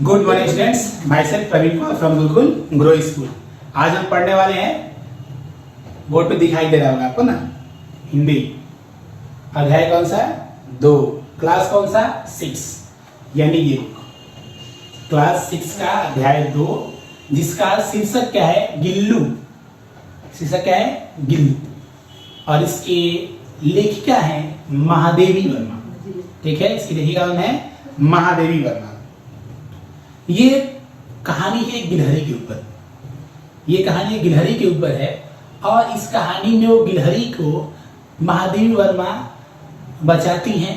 Good morning students, myself Praveen Kumar from Gurukul Grow School. आज हम पढ़ने वाले हैं, बोर्ड पे दिखाई दे रहा होगा आपको ना, हिंदी अध्याय कौन सा? 2। क्लास कौन सा? 6। यानी ये बुक क्लास 6 का अध्याय 2, जिसका शीर्षक क्या है? गिल्लू। शीर्षक क्या है? गिल्लू। और इसके लेखिका है महादेवी वर्मा। ठीक है, इसकी लेखिका कौन है? महादेवी वर्मा। ये कहानी है गिलहरी के ऊपर। ये कहानी गिलहरी के ऊपर है और इस कहानी में वो गिलहरी को महादेवी वर्मा बचाती हैं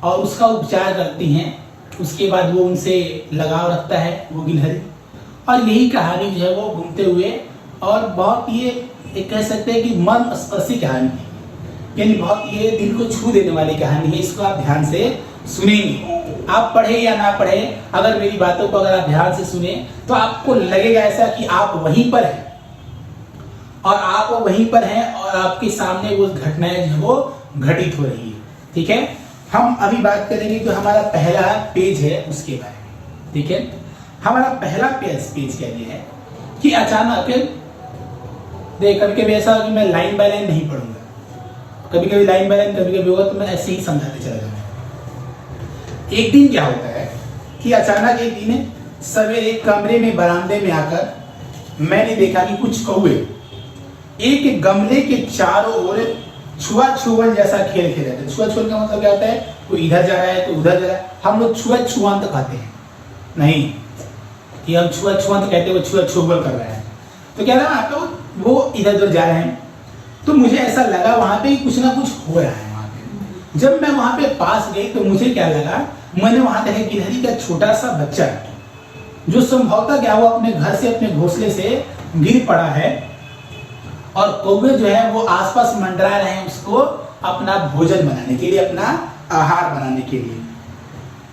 और उसका उपचार करती हैं। उसके बाद वो उनसे लगाव रखता है वो गिलहरी, और यही कहानी जो है वो घूमते हुए और बहुत ये कह सकते हैं कि मर्म स्पर्शी कहानी है, यानी बहुत ये दिल को छू देने वाली कहानी है। इसको आप ध्यान से सुनेंगे, आप पढ़े या ना पढ़े, अगर मेरी बातों को अगर आप ध्यान से सुने तो आपको लगेगा ऐसा कि आप वहीं पर हैं और आप वहीं पर हैं और आपके सामने वो घटनाएं जो वो घटित हो रही है। ठीक है, हम अभी बात करेंगे जो हमारा पहला पेज है उसके बारे में। ठीक है, हमारा पहला पेज क्या है कि अचानक देख, कभी कभी ऐसा कि मैं लाइन बाय लाइन नहीं पढ़ूंगा, कभी कभी लाइन बाय लाइन, कभी कभी होगा तो मैं ऐसे ही समझाते चला जाऊंगा। एक दिन क्या होता है कि अचानक एक दिन सवेरे कमरे में बरामदे में आकर मैंने देखा कि कुछ कौवे एक गमले के चारों ओर छुआ छुअन जैसा खेल खेल रहे थे। छुआ छुअन का मतलब क्या होता है? कोई इधर जा रहा है तो उधर जा रहा है। हम लोग छुआ छुआंत कहते हैं, नहीं कि हम छुआ छुआंत कहते हैं, वो छुआ छुअल कर रहे हैं। तो क्या था आपको, वो इधर उधर जा रहे हैं। तो मुझे ऐसा लगा वहां पे कुछ ना कुछ हो रहा है वहां पे। जब मैं वहां पे पास गई तो मुझे क्या लगा, मैंने वहां देखा गिलहरी का छोटा सा बच्चा जो संभवतः क्या हुआ अपने घर से, अपने घोंसले से गिर पड़ा है और कौवे जो है वो आसपास मंडरा रहे हैं उसको अपना भोजन बनाने के लिए, अपना आहार बनाने के लिए।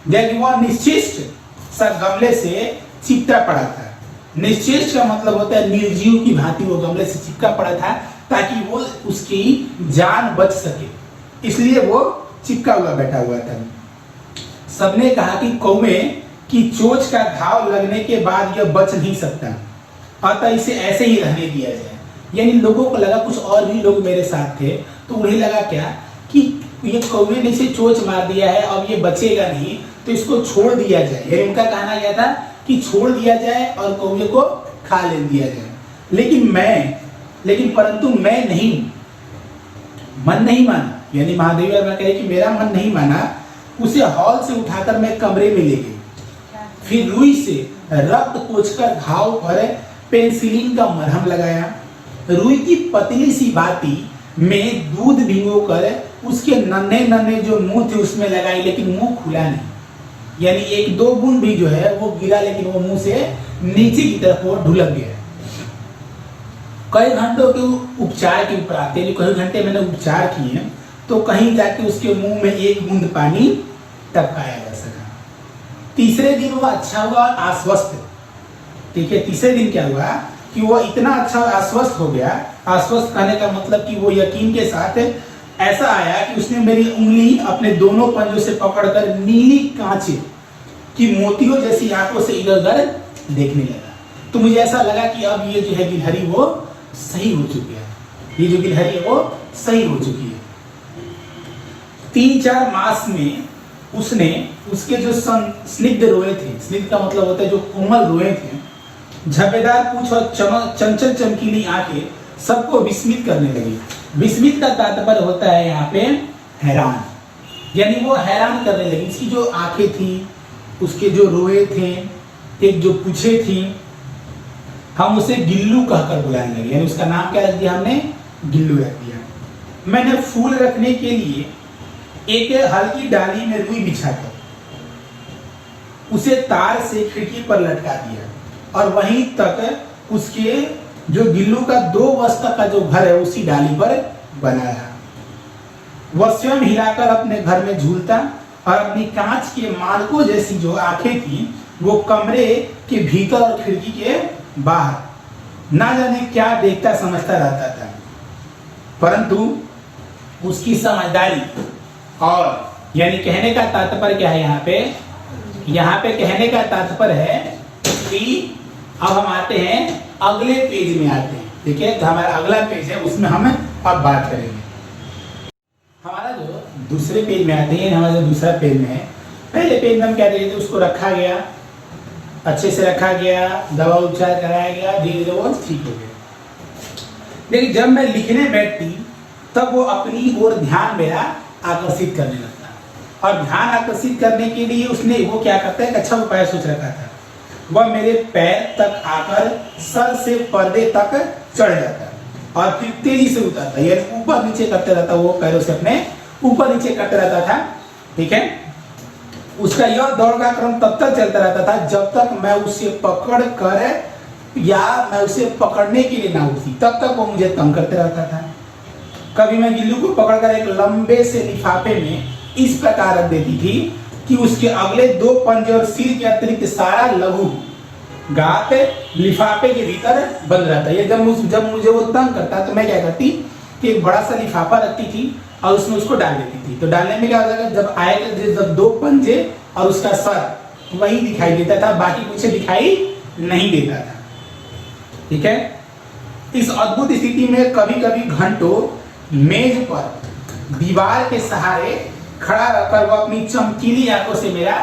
देखिए वो निश्चेष्ट सा गमले से चिपटा पड़ा था। निश्चेष्ट का मतलब होता है निर्जीव की भांति वो गमले से चिपका पड़ा था ताकि वो उसकी जान बच सके, इसलिए वो चिपका हुआ बैठा हुआ था। सबने कहा कि कौवे की चोंच का घाव लगने के बाद यह बच नहीं सकता, अतः इसे ऐसे ही रहने दिया जाए। यानी लोगों को लगा, कुछ और भी लोग मेरे साथ थे, तो उन्हें लगा क्या कि ये कौवे ने इसे चोंच मार दिया है, अब ये बचेगा नहीं, तो इसको छोड़ दिया जाए। यानी उनका कहना यह था कि छोड़ दिया जाए और कौवे को खा ले दिया जाए। लेकिन परंतु मैं नहीं, मन नहीं माना। यानी महादेवी वर्मा कहे कि मेरा मन नहीं माना। उसे हॉल से उठाकर मैं कमरे में ले गई, फिर रुई से रक्त पोंछकर घाव पर पेनिसिलिन का मरहम लगाया। रुई की पतली सी बाती में दूध भिगोकर उसके नन्हे नन्हे जो मुंह थे उसमें लगाई, लेकिन मुंह खुला नहीं। यानी एक दो बूंद भी जो है वो गिरा, लेकिन वो मुंह से नीचे की तरफ वो ढुलक गया। कई घंटों के उपचार के उपरांत, कई घंटे मैंने उपचार किए तो कहीं जाके उसके मुंह में एक बूंद पानी टपकाया जा सका। तीसरे दिन वो अच्छा हुआ और आश्वस्त। ठीक है, तीसरे दिन क्या हुआ कि वो इतना अच्छा आश्वस्त हो गया। आश्वस्त कहने का मतलब कि वो यकीन के साथ ऐसा आया कि उसने मेरी उंगली अपने दोनों पंजों से पकड़कर नीली कांच की मोतियों जैसी आंखों से इधर उधर देखने लगा। तो मुझे ऐसा लगा कि अब ये जो है गिलहरी वो सही हो चुकी है, ये जो गिलहरी है वो सही हो चुकी है। 3-4 मास में उसने उसके जो स्निग्ध रोए थे, स्निग्ध का मतलब होता है जो कोमल रोए थे, झपेदार पूंछ और चंचल चमकीली आंखें सबको विस्मित करने लगी। विस्मित का तात्पर्य होता है यहाँ पे हैरान, यानी वो हैरान करने लगी। इसकी जो आंखें थी, उसके जो रोए थे, एक जो पूछे थी, हम उसे गिल्लू कहकर बुलाने लगे। यानी उसका नाम क्या रख दिया हमने? गिल्लू रख दिया। मैंने फूल रखने के लिए एक हल्की डाली में रुई बिछाकर उसे तार से खिड़की पर लटका दिया और वहीं तक उसके जो गिल्लू का 2 वर्ष तक का जो घर है उसी डाली पर बनाया। वह स्वयं हिलाकर अपने घर में झूलता और अपनी कांच के मानकों जैसी जो आंखें थी वो कमरे के भीतर और खिड़की के बाहर ना जाने क्या देखता समझता रहता था। परंतु उसकी समझदारी और यानी कहने का तात्पर्य क्या है यहाँ पे यहाँ पे कहने का तात्पर्य है कि अब हम आते हैं अगले पेज में आते हैं। देखिए तो हमारा अगला पेज है, उसमें हम अब बात करेंगे। हमारा जो दूसरे पेज में आते हैं, हमारा जो दूसरा पेज में है, पहले पेज में हम क्या देखते थे, उसको रखा गया, अच्छे से रखा गया, दवा उपचार कराया गया, धीरे धीरे वो ठीक हो गया। लेकिन जब मैं लिखने बैठती तब वो अपनी ओर ध्यान मेरा आकर्षित करने लगता, और ध्यान आकर्षित करने के लिए उसने वो क्या करता है, एक अच्छा उपाय सोच रखा था। वह मेरे पैर तक आकर सर से पर्दे तक चढ़ जाता और फिर तेजी से उतरता, यानी ऊपर नीचे करते रहता, वो पैरों से अपने ऊपर नीचे करते रहता था। ठीक है, उसका यह दौड़ का क्रम तब तक चलता रहता था जब तक मैं उसे पकड़ कर या मैं उसे पकड़ने के लिए ना उठी, तब तक वो मुझे तंग करते रहता था। कभी मैं गिल्लू को पकड़कर एक लंबे से लिफाफे में इस प्रकार रख देती थी कि उसके अगले 2 पंजे और सिर के अतिरिक्त सारा लघु गात लिफाफे के भीतर बंद रहता है। जब मुझे वो तंग करता तो मैं क्या करती कि एक बड़ा सा लिफाफा रखती थी और उसमें उसको डाल देती थी। तो डालने में क्या होता था, जब आएगा जब 2 पंजे और उसका सर वही दिखाई देता था, बाकी कुछ दिखाई नहीं देता था। ठीक है, इस अद्भुत स्थिति में कभी कभी घंटों मेज पर दीवार के सहारे खड़ा रहकर वो अपनी चमकीली आंखों से मेरा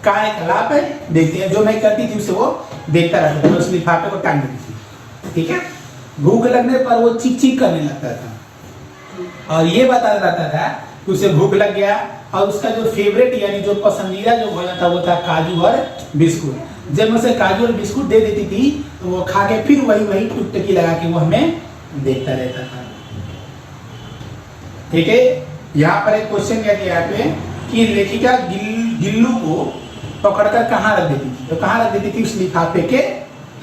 कार्यकलाप देखते हैं, जो मैं करती थी उसे वो देखता रहता था, उस लिफाफे को टांग देती थी। ठीक है, भूख लगने पर वो चीख चीख करने लगता था और ये बता रहता था कि उसे भूख लग गया, और उसका जो फेवरेट यानी जो पसंदीदा जो भोजन था वो था काजू और बिस्कुट। जब मैं उसे काजू और बिस्कुट दे देती थी तो वो खा के फिर वही टुकटकी लगा के वो हमें देखता रहता था। ठीक है, यहाँ पर एक क्वेश्चन क्या दिया पे कि लेखिका गिल्लू को पकड़कर कहाँ रख देती थी, तो कहाँ रख देती थी, उस लिफाफे के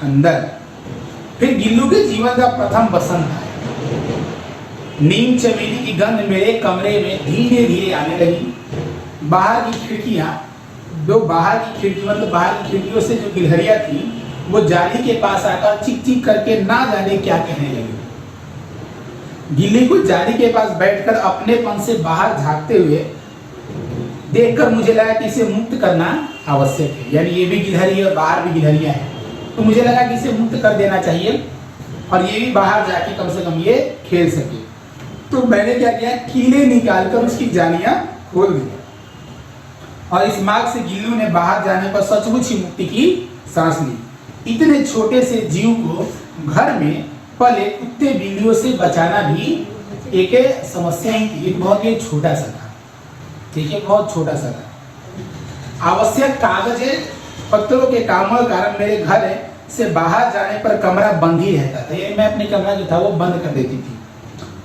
अंदर। फिर गिल्लू के जीवन का प्रथम बसंत आया। नीम चमेली की गंध मेरे कमरे में धीरे धीरे आने लगी। बाहर की खिड़कियां मतलब बाहर की खिड़कियों से जो गिलहरियां थी वो जाली के पास आकर चिक चिक करके ना जाने क्या कहने लगी। गिल्ली को जाली के पास बैठकर अपनेपन से बाहर झांकते हुए देखकर मुझे लगा कि इसे मुक्त करना आवश्यक है, यानी ये भी गिलहरी है, बाहर भी गिलहरियां हैं, तो मुझे लगा कि इसे मुक्त कर देना चाहिए और ये भी बाहर जाके कम से कम ये खेल सके। तो मैंने क्या किया, कीले निकालकर उसकी जालियां खोल दी और इस मार्ग से गिल्लू ने बाहर जाने पर सचमुच ही मुक्ति की सांस ली। इतने छोटे से जीव को घर में पले कुत्ते बिल्लियों से बचाना भी एक समस्या ही थी, एक बहुत ही छोटा सा था। ठीक है, बहुत छोटा सा था। आवश्यक कागज पत्रों के कामों के कारण मेरे घर से बाहर जाने पर कमरा बंद ही रहता था, यानी मैं अपने कमरा जो था वो बंद कर देती थी।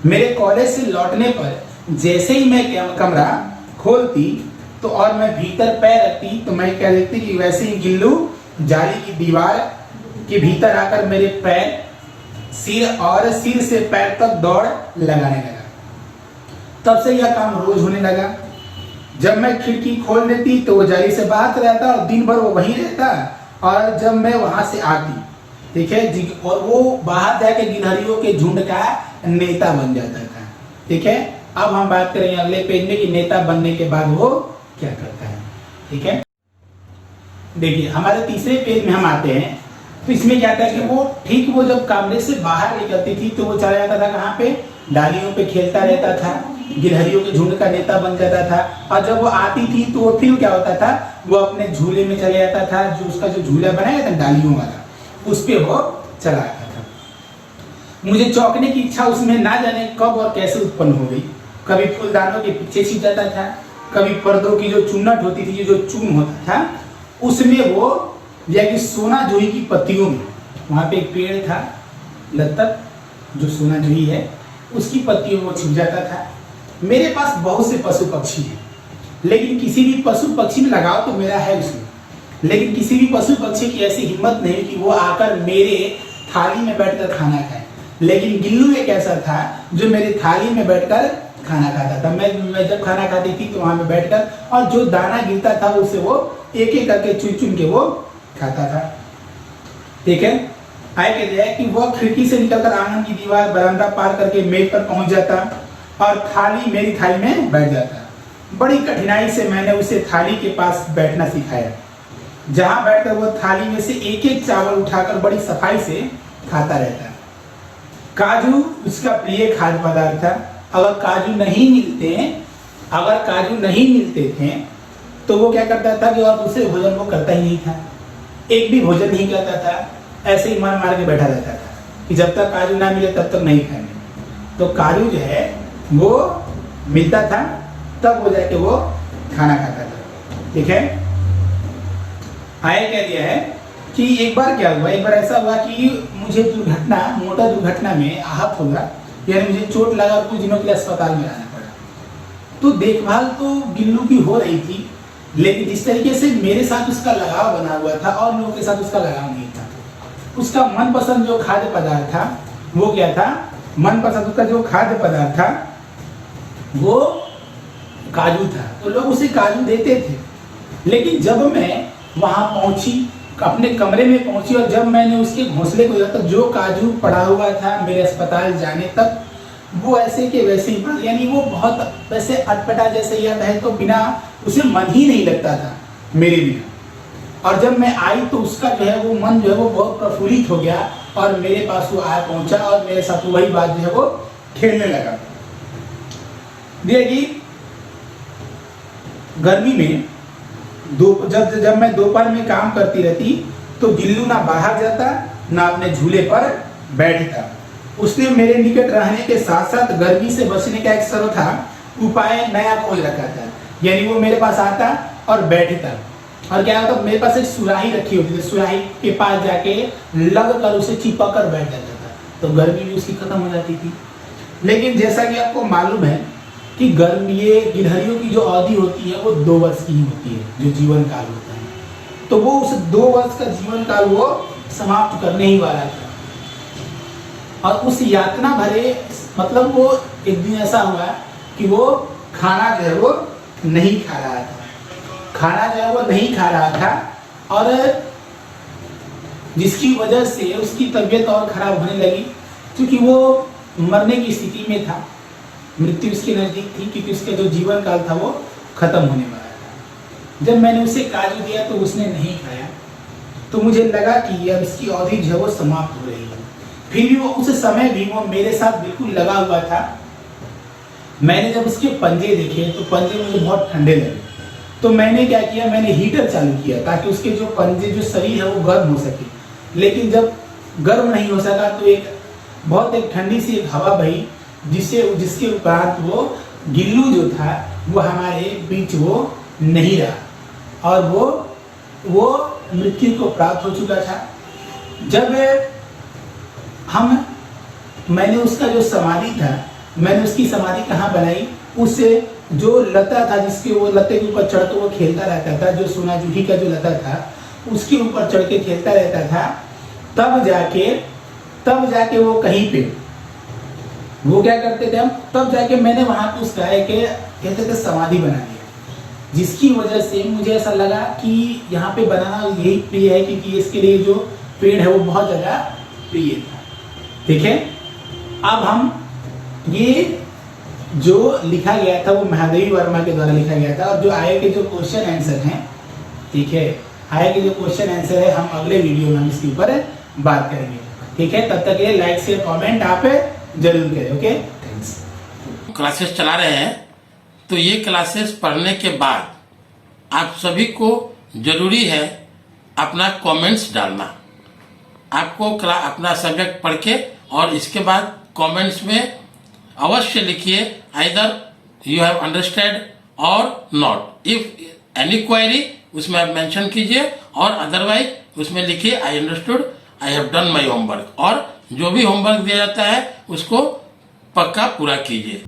मेरे कॉलेज से लौटने पर जैसे ही मैं कमरा खोलती तो और मैं भीतर पैर रखती तो मैं क्या देखती कि वैसे ही गिल्लू जाली की दीवार के भीतर आकर मेरे पैर सिर से पैर तक दौड़ लगाने लगा। तब से यह काम रोज होने लगा। जब मैं खिड़की खोल देती तो वो जाली से बाहर रहता और दिन भर वो वहीं रहता, और जब मैं वहां से आती, ठीक है, और वो बाहर जाके गिलहरियों के झुंड का नेता बन जाता था। ठीक है, अब हम बात करेंगे अगले पेज में कि नेता बनने के बाद वो क्या करता है। ठीक है, देखिए हमारे तीसरे पेज में हम आते हैं, तो इसमें क्या था कि वो जब कमरे से बाहर निकलती थी तो वो चला जाता था कहाँ पे, डालियों पे खेलता रहता था, गिलहरियों के झुंड का नेता बन जाता था। और जब वो आती थी तो वो फिर क्या होता था, वो अपने झूले में चले जाता था, जो उसका जो झूला बनाया था डालियों वाला, उस पे वो चला आता था। मुझे चौंकने की इच्छा उसमें ना जाने कब और कैसे उत्पन्न हो गई। कभी फूलदानों के पीछे छिप जाता था, कभी पर्दों की जो चुन्नट होती थी, जो चून होता था, उसमें वो या कि सोना जूही की पत्तियों में, वहाँ पे एक पेड़ था लत्तक जो सोना जूही है, उसकी पत्तियों में वो छिप जाता था। मेरे पास बहुत से पशु पक्षी हैं, लेकिन किसी भी पशु पक्षी में लगाव तो मेरा है उसमें, लेकिन किसी भी पशु पक्षी की ऐसी हिम्मत नहीं कि वो आकर मेरे थाली में बैठकर खाना खाए। लेकिन गिल्लू एक ऐसा था जो मेरी थाली में बैठकर खाना खाता था। मैं जब खाना खाती थी तो वहाँ पे बैठकर, और जो दाना गिरता था उसे वो एक एक करके चुन चुन के वो खाता था। ठीक है, आए कहते हैं कि वह खिड़की से निकलकर आंगन की दीवार बरामदा पार करके मेज पर पहुंच जाता और मेरी थाली में बैठ जाता। बड़ी कठिनाई से मैंने उसे थाली के पास बैठना सिखाया। जहां बैठकर वो थाली में से एक एक चावल उठाकर बड़ी सफाई से खाता रहता। काजू उसका प्रिय खाद्य पदार्थ था। अगर काजू नहीं मिलते थे तो वो क्या करता था कि और दूसरे भोजन वो करता ही नहीं था, एक भी भोजन नहीं करता था, ऐसे ही मन मार के बैठा रहता था कि जब तक काजू ना मिले तब तक नहीं खाएंगे। तो काजू जो है वो मिलता था तब वो जाके वो खाना खाता था। ठीक है, आया क्या दिया है कि एक बार क्या हुआ, एक बार ऐसा हुआ कि मुझे मोटर दुर्घटना में आहत होगा, यानी मुझे चोट लगा और कुछ दिनों के लिए अस्पताल में रहना पड़ा। तो देखभाल तो गिल्लू की हो रही थी, लेकिन जिस तरीके से मेरे साथ उसका लगाव बना हुआ था और लोगों के साथ उसका लगाव नहीं था। उसका मनपसंद जो खाद्य पदार्थ था वो क्या था, मनपसंद उसका जो खाद्य पदार्थ था वो काजू था। तो लोग उसे काजू देते थे। लेकिन जब मैं वहां पहुंची, अपने कमरे में पहुंची, और जब मैंने उसके घोंसले को देखा, जो काजू पड़ा हुआ था मेरे अस्पताल जाने तक, वो ऐसे के वैसे ही पड़ा, यानी वो बहुत वैसे अटपटा जैसे याद है, तो बिना उसे मन ही नहीं लगता था मेरे बिना। और जब मैं आई तो उसका जो है वो मन जो है वो बहुत प्रफुल्लित हो गया और मेरे पास वो आया पहुंचा और मेरे साथ वही बात जो है वो खेलने लगा। देखिए गर्मी में जब मैं दोपहर में काम करती रहती तो गिल्लू ना बाहर जाता ना अपने झूले पर बैठता। उसने मेरे निकट रहने के साथ साथ गर्मी से बचने का एक सर्वथा उपाय नया खोज रखा था, यानी वो मेरे पास आता और बैठता। और क्या होता, मेरे पास एक सुराही रखी होती थी, सुराही के पास जाके लग कर उसे चिपक कर बैठ जाता था, तो गर्मी भी उसकी खत्म हो जाती थी। लेकिन जैसा कि आपको मालूम है कि ये गिलहरियों की जो अवधि होती है वो 2 वर्ष की ही होती है, जो जीवन काल होता है। तो वो उस 2 वर्ष का जीवन काल वो समाप्त करने ही वाला था। और उस यातना भरे मतलब वो एक दिन ऐसा हुआ कि वो खाना जो है वो नहीं खा रहा था, और जिसकी वजह से उसकी तबीयत और खराब होने लगी, क्योंकि वो मरने की स्थिति में था, मृत्यु उसके नजदीक थी, क्योंकि उसका जो जीवन काल था वो खत्म होने वाला था। जब मैंने उसे काजू दिया तो उसने नहीं खाया, तो मुझे लगा कि अब इसकी अवधि जो है वो समाप्त हो रही है। फिर भी वो उस समय भी वो मेरे साथ बिल्कुल लगा हुआ था। मैंने जब उसके पंजे देखे तो पंजे मुझे बहुत ठंडे लगे, तो मैंने क्या किया, मैंने हीटर चालू किया ताकि उसके जो पंजे जो शरीर है वो गर्म हो सके। लेकिन जब गर्म नहीं हो सका तो एक ठंडी सी एक हवा बही, जिसके उपरांत वो गिल्लू जो था वो हमारे बीच वो नहीं रहा और वो मृत्यु को प्राप्त हो चुका था। जब मैंने उसका जो समाधि था, मैंने उसकी समाधि कहाँ बनाई, उससे जो लता था, जिसके वो लते के ऊपर चढ़ कर वो खेलता रहता था, जो सोना जूही का जो लता था उसके ऊपर चढ़ के खेलता रहता था, तब जाके वो कहीं पे वो क्या करते थे हम, तब जाके मैंने वहां पे उसका कहते थे समाधि बना दिया, जिसकी वजह से मुझे ऐसा लगा कि यहाँ पे बनाना यही प्रिय है, क्योंकि इसके लिए जो पेड़ है वो बहुत ज्यादा प्रिय था। ठीक है, अब हम ये जो लिखा गया था वो महादेवी वर्मा के द्वारा लिखा गया था, और जो आए के जो क्वेश्चन आंसर हैं, ठीक है, आए के जो क्वेश्चन आंसर है हम अगले वीडियो में हम इसके ऊपर बात करेंगे। ठीक है, तब तक ये लाइक शेयर कमेंट आप जरूर करें। Okay, thanks. क्लासेस चला रहे हैं, तो ये क्लासेस पढ़ने के बाद आप सभी को जरूरी है अपना कमेंट्स डालना। आपको अपना सब्जेक्ट पढ़ के और इसके बाद कमेंट्स में अवश्य लिखिए आइदर यू हैव अंडरस्टैंड और नॉट। इफ एनी क्वेरी उसमें आप मेंशन कीजिए, और अदरवाइज उसमें लिखिए I understood, I have done my homework. और जो भी होमवर्क दिया जाता है उसको पक्का पूरा कीजिए।